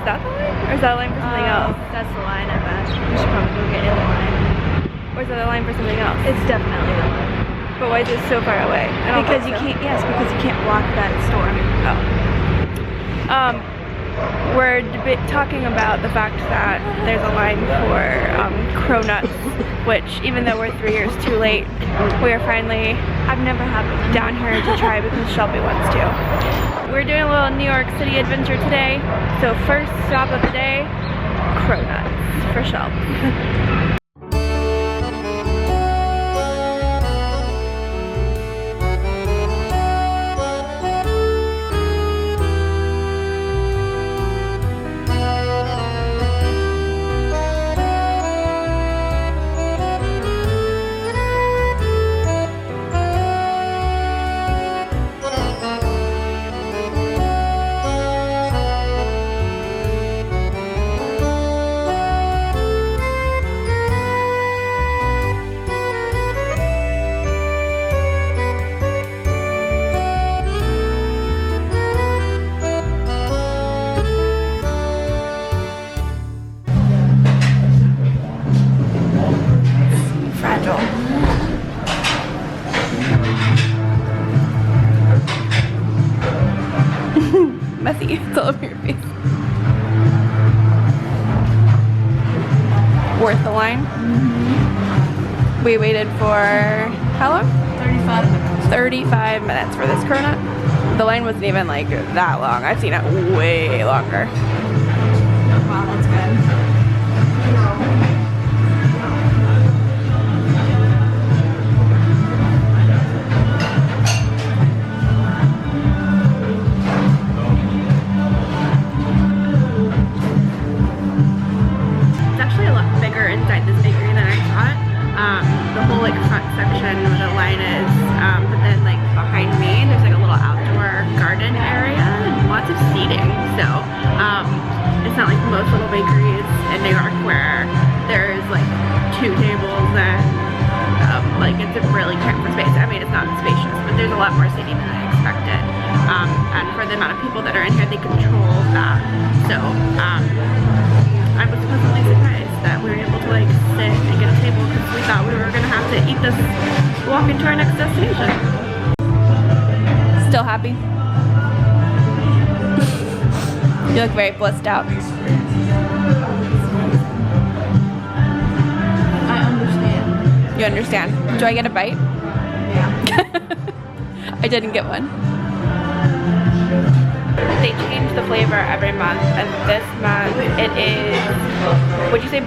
that the line? Or is that a line for something else? That's the line, I bet. We should probably go get in the line. Or is that a line for something else? It's definitely the line. But why is it so far away? Because you can't, yes, because you can't block that store. Oh. We're talking about the fact that there's a line for Cronuts, which even though we're 3 years too late, we are finally, I've never had one down here to try because Shelby wants to. We're doing a little New York City adventure today. So first stop of the day, Cronuts for Shelbs. Messy, it's all over your face. Worth the line? Mm-hmm. We waited for how long? 35 minutes. 35 minutes for this cronut. The line wasn't even like that long. I've seen it way longer. Wow, that's good. Inside this bakery than I thought. The whole like front section where the line is, but then like behind me there's like a little outdoor garden area and lots of seating. So it's not like most little bakeries in New York where there's like 2 tables and like it's a really cramped for space. I mean, it's not spacious, but there's a lot more seating than I expected. And for the amount of people that are in here, they control that. So I was pleasantly surprised that we were able to like sit and get a table because we thought we were gonna have to eat this walk into our next destination. Still happy? You look very blissed out. I understand. You understand? Do I get a bite? Yeah. I didn't get one. They change the flavor every month, and this month it is, what'd you say,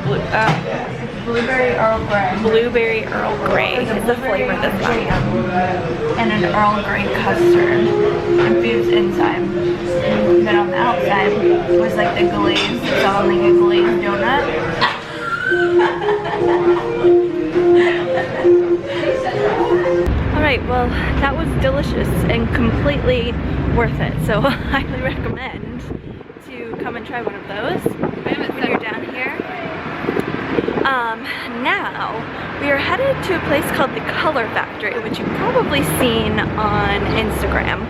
Blueberry Earl Grey. Blueberry Earl Grey is the flavor this month. And an Earl Grey custard infused inside. And then on the outside was like the glaze. It's all like a glazed donut. Alright, well, that was delicious and completely worth it, so I highly recommend to come and try one of those when you're down here. Now, we are headed to a place called the Color Factory, which you've probably seen on Instagram.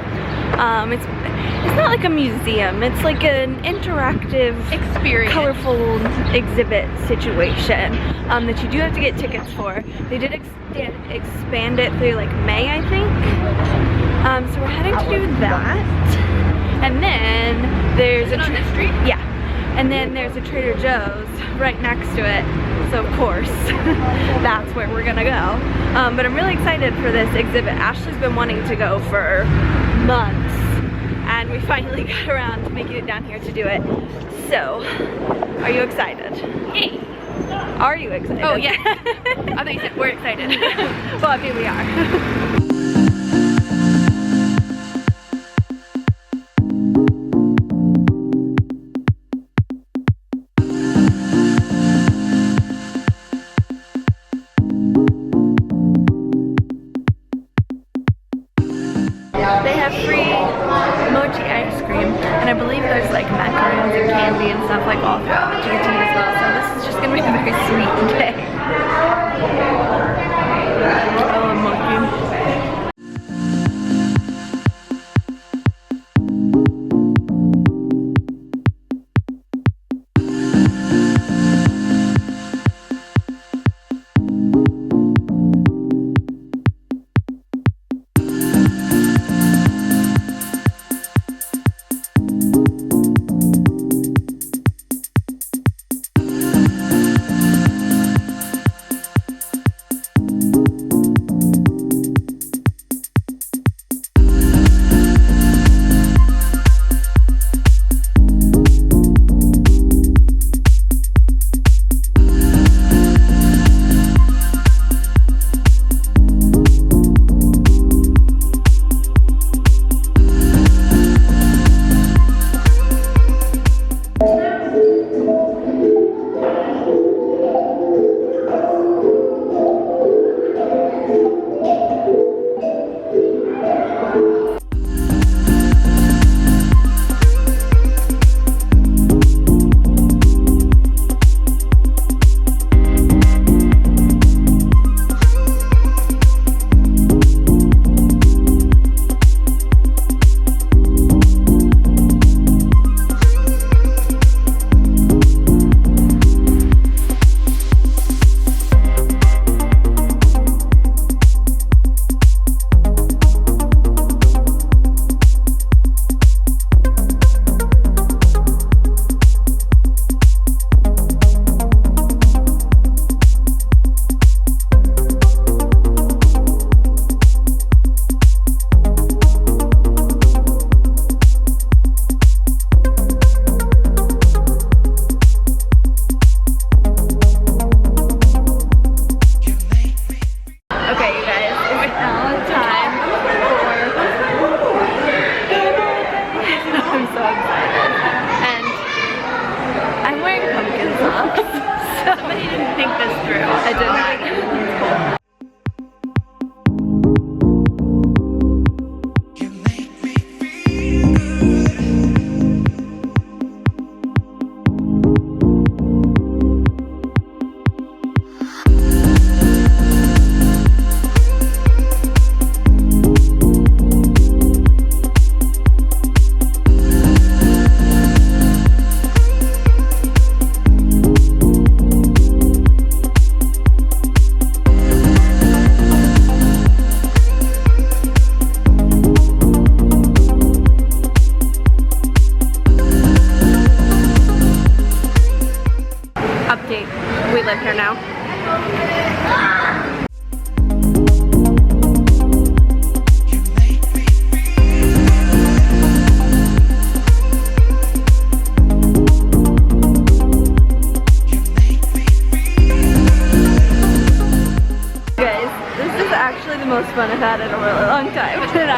It's not like a museum, it's like an interactive, experience, colorful exhibit situation that you do have to get tickets for. They did expand it through like May, I think. So we're heading to do that. And then there's a street? Yeah. And then there's a Trader Joe's right next to it. So of course, that's where we're gonna go. But I'm really excited for this exhibit. Ashley's been wanting to go for months, and we finally got around to making it down here to do it. So, are you excited? Yay! Are you excited? Oh yeah. I thought you said we're excited. Well, here we are. They have free mochi ice cream, and I believe there's like macarons and candy and stuff like all throughout that you get to eat as well. So this is just gonna be a very sweet day. Oh, mochi.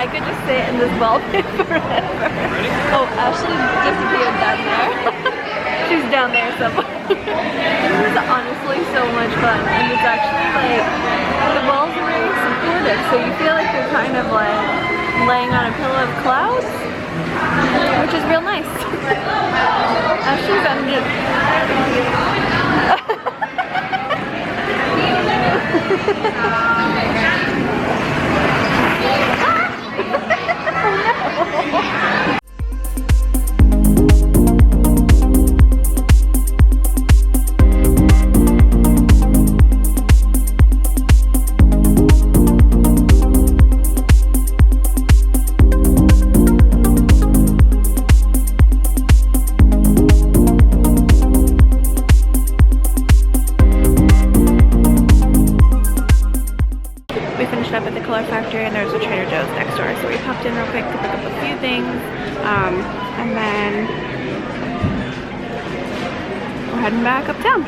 I could just sit in this wallpaper forever. Oh, Ashley disappeared down there. She's down there somewhere. This is honestly so much fun, and it's actually like, the walls are very supportive, so you feel like you're kind of like laying on a pillow of clouds, which is real nice. Ashley's under. And there's a Trader Joe's next door, so we popped in real quick to pick up a few things, and then we're heading back uptown.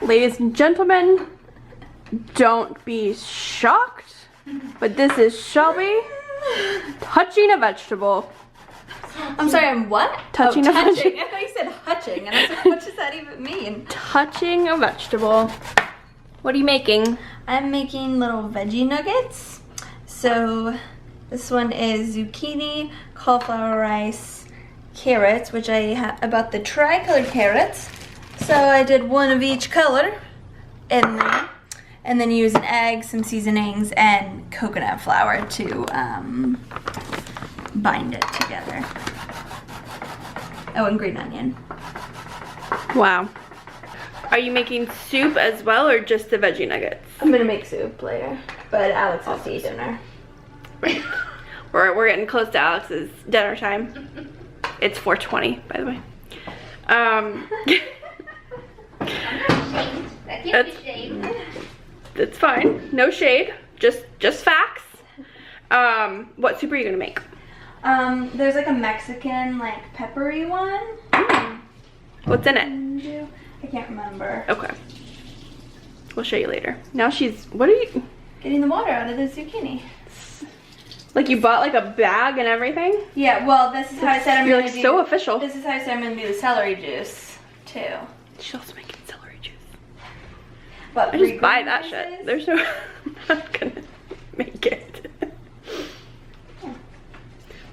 Ladies and gentlemen, don't be shocked, but this is Shelby touching a vegetable. I'm sorry, I'm what? Touching a vegetable. I thought you said hutching, and I was like, what does that even mean? Touching a vegetable. What are you making? I'm making little veggie nuggets. So this one is zucchini, cauliflower rice, carrots, which I bought the tri-colored carrots. So I did one of each color in there. And then use an egg, some seasonings, and coconut flour to bind it together. Oh, and green onion. Wow. Are you making soup as well, or just the veggie nuggets? I'm gonna make soup later, but Alex has to eat dinner. Right. We're getting close to Alex's dinner time. It's 4:20, by the way. That's fine. No shade. Just facts. What soup are you gonna make? There's like a Mexican, like peppery one. What's in it? I can't remember. Okay. We'll show you later. Now she's, what are you? Getting the water out of the zucchini. Like you bought like a bag and everything? Yeah, well this is how I said I'm You're gonna like do. so official. This is how I said I'm gonna do the celery juice, too. She's also making celery juice. But I just buy that shit. There's no, I'm not gonna make it.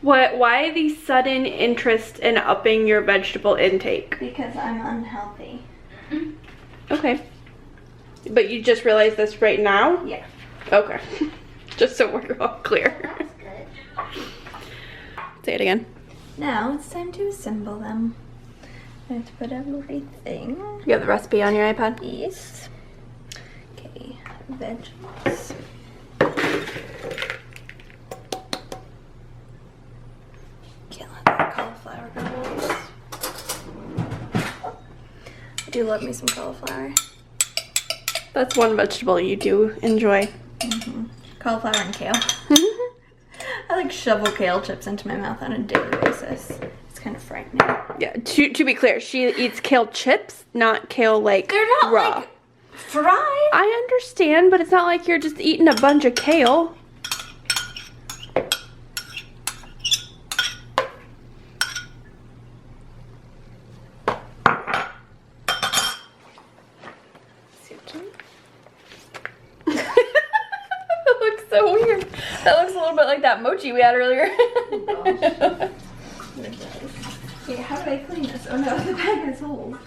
Why the sudden interest in upping your vegetable intake? Because I'm unhealthy. Okay. But you just realized this right now? Yeah. Okay. Just so we're all clear. That's good. Say it again. Now it's time to assemble them. I have to put everything. You have the recipe on your iPad? Yes. Okay, veggies. Can't let that cauliflower go to waste. I do love me some cauliflower. That's one vegetable you do enjoy. Cauliflower and kale. I like shovel kale chips into my mouth on a daily basis. It's kind of frightening. Yeah, to be clear, she eats kale chips, not kale like They're not raw. like fried. I understand, but it's not like you're just eating a bunch of kale. That looks so weird. That looks a little bit like that mochi we had earlier. Oh, wait, how do I clean this? Oh no, the bag is old.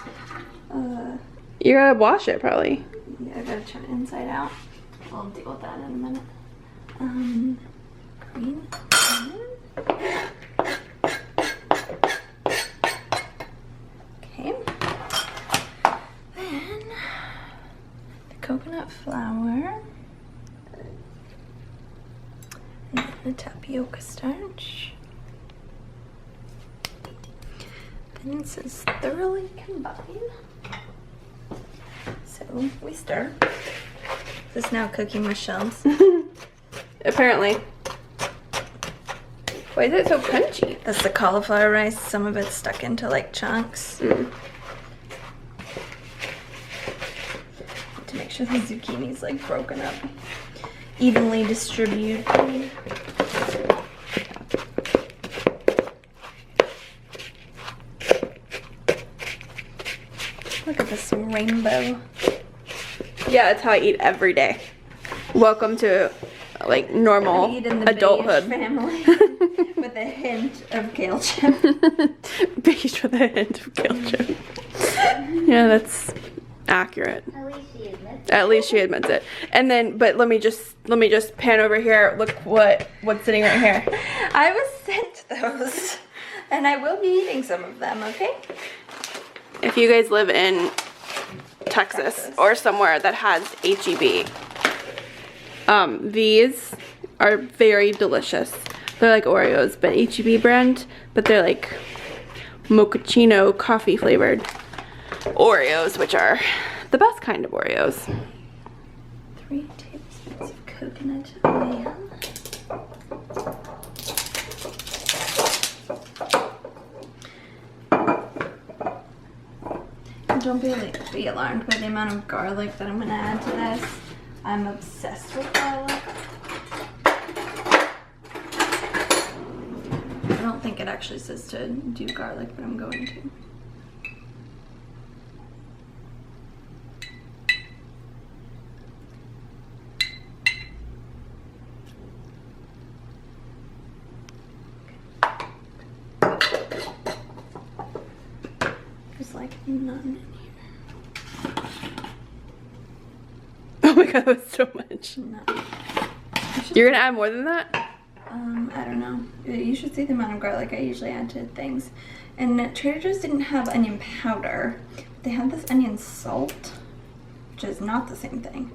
You gotta wash it probably. Yeah, I gotta turn it inside out. I'll deal with that in a minute. Green onion. Okay. Then the coconut flour. And then the tapioca starch. Then it says thoroughly combine. So we stir. This is now cooking with shells. Apparently. Why is it so crunchy? That's the cauliflower rice. Some of it's stuck into like chunks. make sure the zucchini's like broken up, evenly distributed. Look at this rainbow. Yeah, that's how I eat every day. Welcome to like normal Eat in the adulthood. beige family with a hint of kale chip. Beige with a hint of kale chip. Yeah, that's accurate. At least she admits it. And then, but let me just pan over here. Look what's sitting right here. I was sent those, and I will be eating some of them. Okay. If you guys live in Texas or somewhere that has HEB, these are very delicious. They're like Oreos, but HEB brand, but they're like mochaccino coffee flavored Oreos, which are the best kind of Oreos. 3 tablespoons of coconut oil. Don't be alarmed by the amount of garlic that I'm going to add to this. I'm obsessed with garlic. I don't think it actually says to do garlic, but I'm going to. There's like none in here. Oh my god, that was so much. No. You're gonna add more than that? I don't know. You should see the amount of garlic I usually add to things. And Trader Joe's didn't have onion powder. They had this onion salt, which is not the same thing.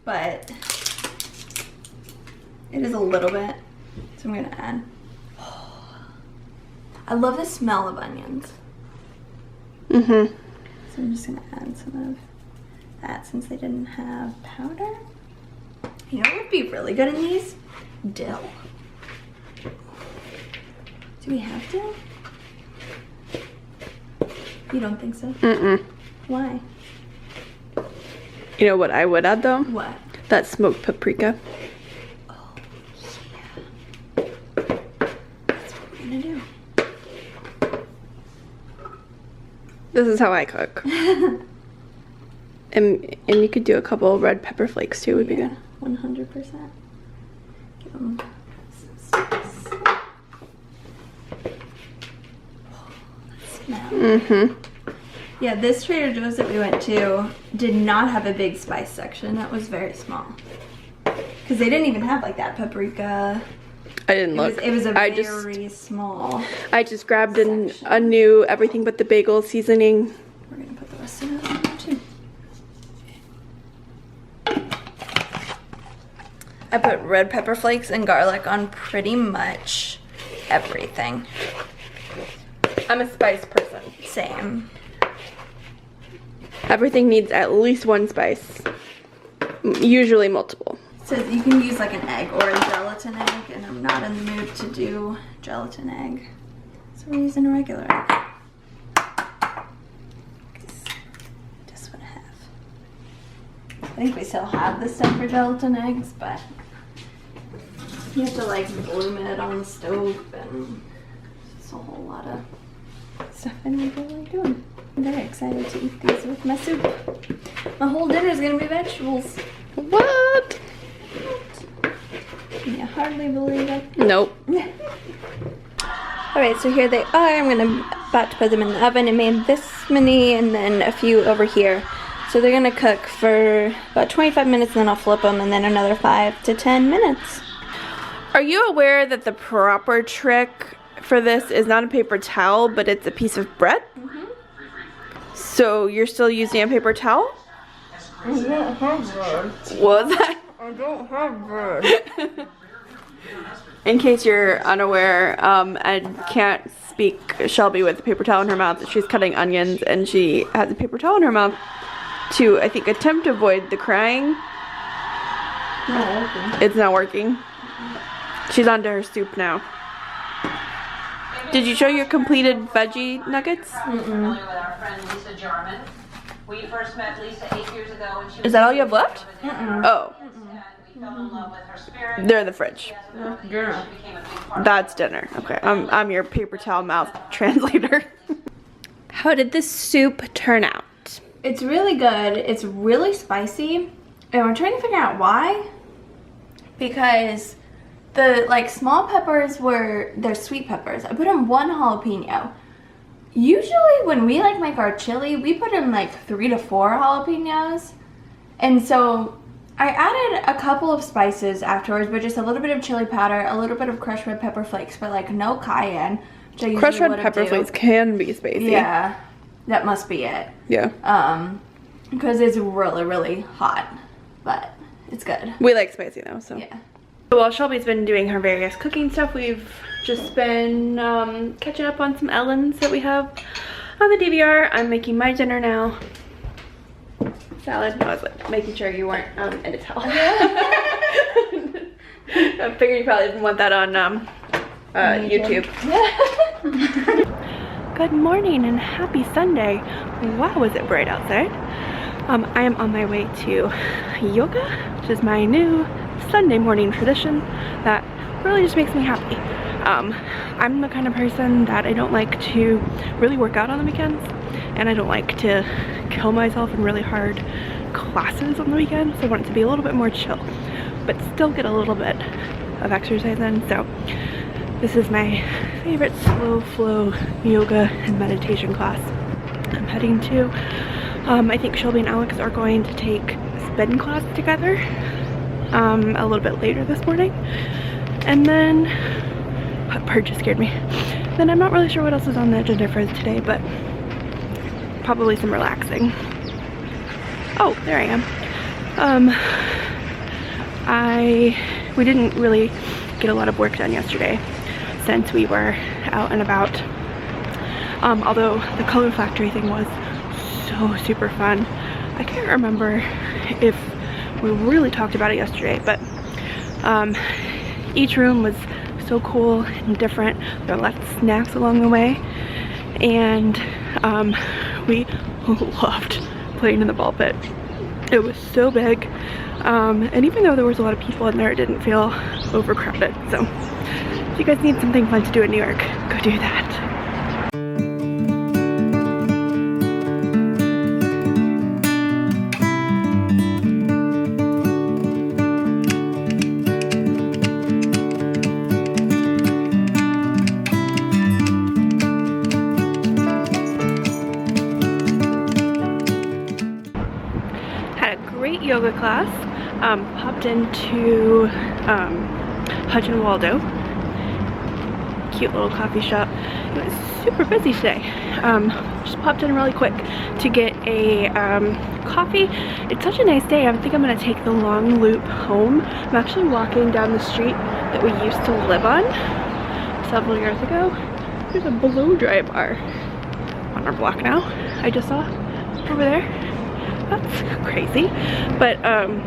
But it is a little bit. So I'm gonna add. I love the smell of onions. Mm-hmm. So I'm just gonna add some of that since they didn't have powder. You know what would be really good in these? Dill. Do we have dill? You don't think so? Mm-mm. Why? You know what I would add though? What? That smoked paprika. Oh, yeah. That's what we're gonna do. This is how I cook. And you could do a couple red pepper flakes too, would be good. 100%. Give them some spice. Oh, that smell. Mm-hmm. Yeah, this Trader Joe's that we went to did not have a big spice section. It was very small. Because they didn't even have like that paprika. I didn't look. It was a very small. I just grabbed a new everything but the bagel seasoning. We're gonna put the rest of it on there too. I put red pepper flakes and garlic on pretty much everything. I'm a spice person. Same. Everything needs at least one spice. Usually multiple. So you can use like an egg or a gelatin egg, and I'm not in the mood to do gelatin egg. So we're using a regular egg. Just what I have. I think we still have this stuff for gelatin eggs, but you have to like bloom it on the stove, and it's a whole lot of stuff I need to really do. I'm very excited to eat these with my soup. My whole dinner is gonna be vegetables. What? Can you hardly believe it? Nope. Alright, so here they are. I'm about to put them in the oven. I made this many and then a few over here. So they're gonna cook for about 25 minutes, and then I'll flip them, and then another 5 to 10 minutes. Are you aware that the proper trick for this is not a paper towel, but it's a piece of bread? Mm-hmm. So you're still using a paper towel? I don't have bread. What was that? I don't have bread. In case you're unaware, I can't speak Shelby with a paper towel in her mouth. She's cutting onions and she has a paper towel in her mouth to, I think, attempt to avoid the crying. Not working. It's not working. She's on to her soup now. Did you show your completed veggie nuggets? Mm-mm. We first met Lisa 8 years ago when she was. Is that all you have left? Oh. And we fell in love with her spirit. They're in the fridge. Dinner. She became a big part of That's dinner. Okay, I'm your paper towel mouth translator. How did this soup turn out? It's really good. It's really spicy. And we're trying to figure out why. Because the like small peppers they're sweet peppers. I put in 1 jalapeno. Usually when we like make our chili, we put in like 3 to 4 jalapenos. And so I added a couple of spices afterwards, but just a little bit of chili powder, a little bit of crushed red pepper flakes, but like no cayenne, which I usually Crushed red wouldn't pepper do. flakes can be spicy. Yeah, that must be it. Yeah. Because it's really, really hot, but it's good. We like spicy though, so. Yeah. While Shelby's been doing her various cooking stuff, we've just been catching up on some Ellens that we have on the DVR. I'm making my dinner now. Salad. I was like making sure you weren't in a towel. I figured you probably didn't want that on YouTube. Good morning and happy Sunday. Wow, is it bright outside. I am on my way to yoga, which is my new Sunday morning tradition that really just makes me happy. I'm the kind of person that I don't like to really work out on the weekends, and I don't like to kill myself in really hard classes on the weekends, so I want it to be a little bit more chill, but still get a little bit of exercise in. So this is my favorite slow flow yoga and meditation class I'm heading to. I think Shelby and Alex are going to take a spin class together a little bit later this morning. And then, that part just scared me. Then I'm not really sure what else is on the agenda for today, but probably some relaxing. Oh, there I am. We didn't really get a lot of work done yesterday since we were out and about. Although the color factory thing was so super fun. I can't remember if we really talked about it yesterday, but each room was so cool and different. There were lots of snacks along the way, and we loved playing in the ball pit. It was so big, and even though there was a lot of people in there, it didn't feel overcrowded. So if you guys need something fun to do in New York, go do that. Yoga class. Popped into Hutch and Waldo. Cute little coffee shop. It was super busy today. Just popped in really quick to get a coffee. It's such a nice day. I think I'm gonna take the long loop home. I'm actually walking down the street that we used to live on several years ago. There's a blow dry bar on our block now. I just saw over there. That's crazy, but I'm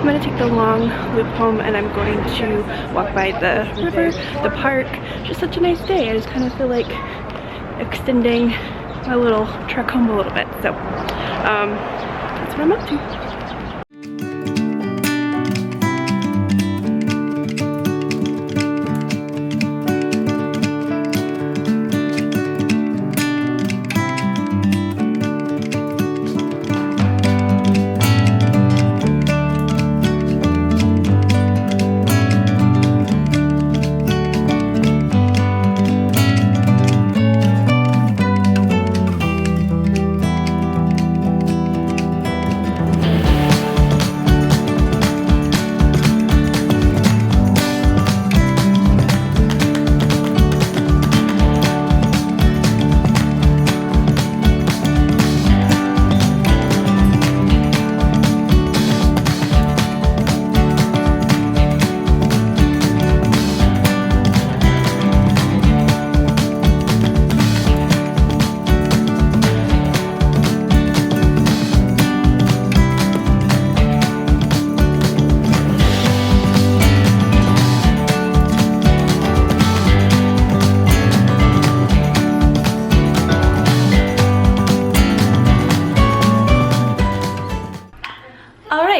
gonna take the long loop home, and I'm going to walk by the river, the park. Just such a nice day. I just kind of feel like extending my little trek home a little bit, so that's what I'm up to.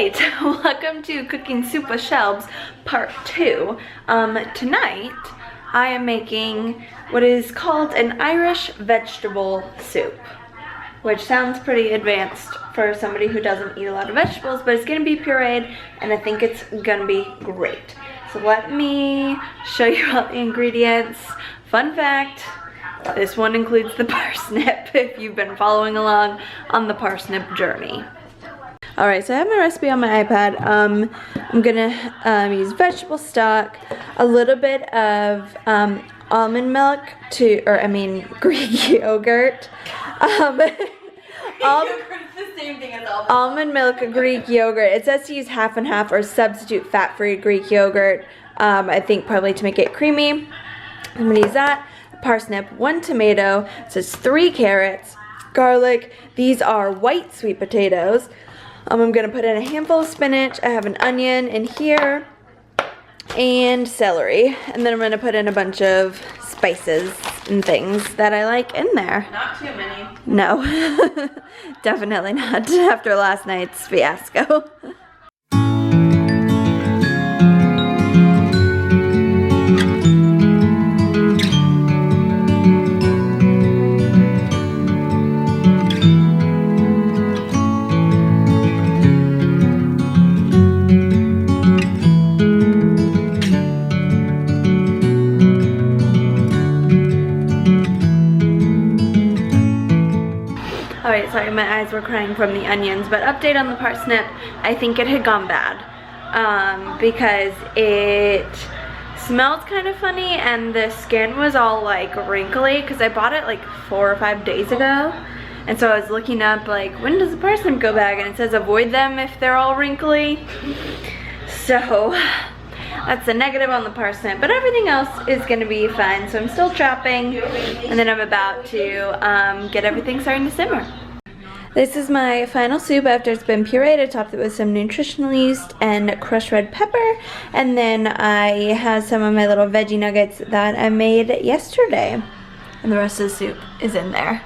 Alright, welcome to Cooking Soup with Shelbs, part 2. Tonight, I am making what is called an Irish vegetable soup, which sounds pretty advanced for somebody who doesn't eat a lot of vegetables, but it's going to be pureed, and I think it's going to be great. So let me show you all the ingredients. Fun fact, this one includes the parsnip, if you've been following along on the parsnip journey. Alright, so I have my recipe on my iPad. I'm gonna use vegetable stock, a little bit of almond milk Greek yogurt. Almond milk, Greek yogurt. It says to use half and half or substitute fat-free Greek yogurt. I think probably to make it creamy. I'm gonna use that. Parsnip, 1 tomato. It says 3 carrots, garlic. These are white sweet potatoes. I'm gonna put in a handful of spinach. I have an onion in here and celery, and then I'm gonna put in a bunch of spices and things that I like in there. Not too many. No, definitely not after last night's fiasco. Alright, sorry, my eyes were crying from the onions, but update on the parsnip, I think it had gone bad, because it smelled kind of funny and the skin was all like wrinkly, because I bought it like 4 or 5 days ago, and so I was looking up like, when does the parsnip go bad, and it says avoid them if they're all wrinkly, so that's the negative on the parsnip, but everything else is going to be fine. So I'm still chopping, and then I'm about to get everything starting to simmer. This is my final soup after it's been pureed. I topped it with some nutritional yeast and crushed red pepper, and then I have some of my little veggie nuggets that I made yesterday, and the rest of the soup is in there.